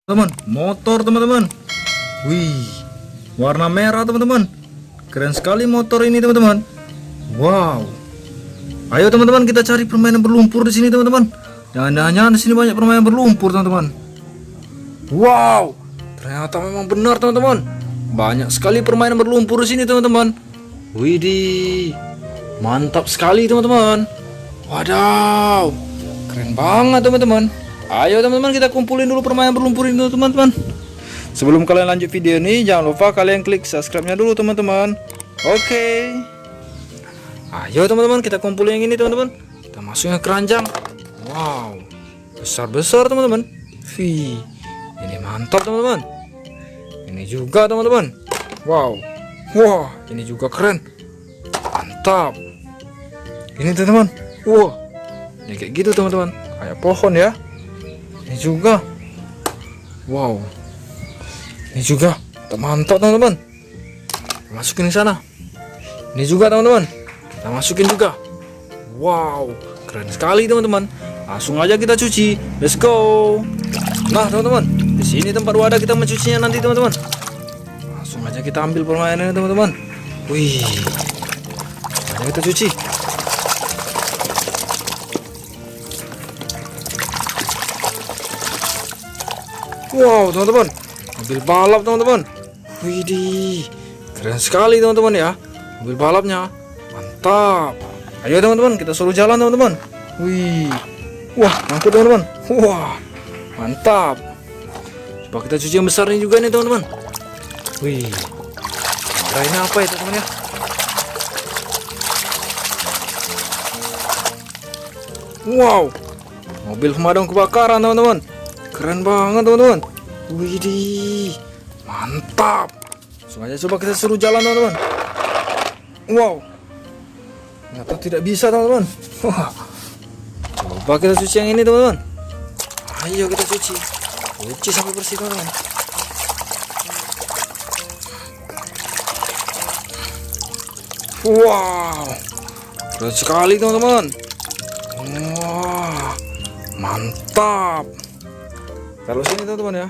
Teman, motor teman-teman. Wih, warna merah teman-teman. Keren sekali motor ini teman-teman. Wow. Ayo teman-teman, kita cari permainan berlumpur di sini teman-teman. Jangan-jangan di sini banyak permainan berlumpur teman-teman. Wow, ternyata memang benar teman-teman. Banyak sekali permainan berlumpur di sini teman-teman. Widih, mantap sekali teman-teman. Wadaw, keren banget teman-teman. Ayo teman-teman, kita kumpulin dulu permainan berlumpur ini teman-teman. Sebelum kalian lanjut video ini, jangan lupa kalian klik subscribe-nya dulu teman-teman. Oke. Ayo teman-teman, kita kumpulin yang ini teman-teman. Kita masukin ke keranjang. Wow, besar-besar teman-teman. Wih, ini mantap teman-teman. Ini juga teman-teman. Wow, wah, ini juga keren. Mantap. Ini teman-teman. Wah, ini kayak gitu teman-teman. Kayak pohon ya. Ini juga. Wow. Ini juga. Mantap teman-teman. Masukin ke sana. Ini juga teman-teman. Kita masukin juga. Wow, keren sekali teman-teman. Langsung aja kita cuci. Let's go. Nah teman-teman, di sini tempat wadah kita mencucinya nanti teman-teman. Langsung aja kita ambil permainannya teman-teman. Wih, ayo kita cuci. Wow teman-teman, mobil balap teman-teman. Widih, keren sekali teman-teman ya. Mobil balapnya mantap. Ayo teman-teman, kita suruh jalan teman-teman. Wih, wah mantap teman-teman. Wah mantap. Coba kita cuci yang besar ini juga nih teman-teman. Wih, ini apa ya teman-teman ya? Wow, mobil pemadam kebakaran teman-teman. Keren banget teman-teman. Widih, mantap. Langsung aja coba kita suruh jalan teman-teman. Wow, ternyata tidak bisa teman-teman. Wah, coba kita cuci yang ini teman-teman. Ayo kita cuci sampai bersih teman-teman. Wow, keren sekali teman-teman. Wah, mantap. Taruh sini teman-teman ya.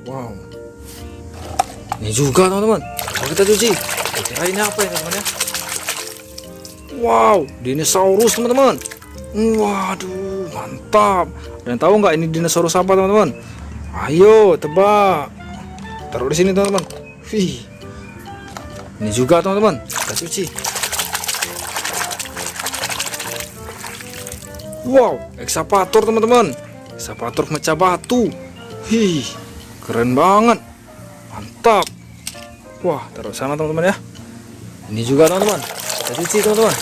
Wow, ini juga teman-teman. Kita cuci. Kira ini apa ya teman-teman ya? Wow, dinosaurus teman-teman. Waduh, mantap. Dan tahu nggak ini dinosaurus apa teman-teman? Ayo tebak. Taruh di sini teman-teman. Wih, ini juga teman-teman. Kita cuci. Wow, ekskavator teman-teman. Ekskavator pemecah batu. Wih, keren banget. Mantap. Wah, taruh sana teman-teman ya. Ini juga teman-teman. Kita cuci teman-teman.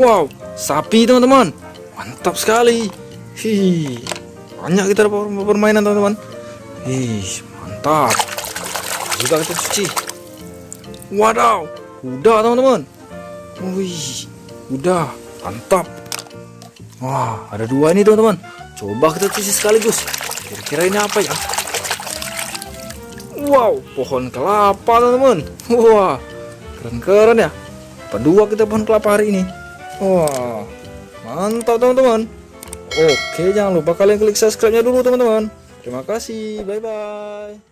Wow, sapi teman-teman. Mantap sekali. Hih, banyak kita dapat permainan teman-teman. Hih, mantap. Juga kita cuci. Wadaw, kuda teman-teman. Wih, kuda. Mantap. Wah, ada dua ini teman-teman. Coba kita cuci sekaligus. Kira-kira ini apa ya? Wow, pohon kelapa teman-teman. Wah, keren-keren ya. Kedua kita pohon kelapa hari ini. Wah, mantap teman-teman. Oke, jangan lupa kalian klik subscribe-nya dulu teman-teman. Terima kasih, bye-bye.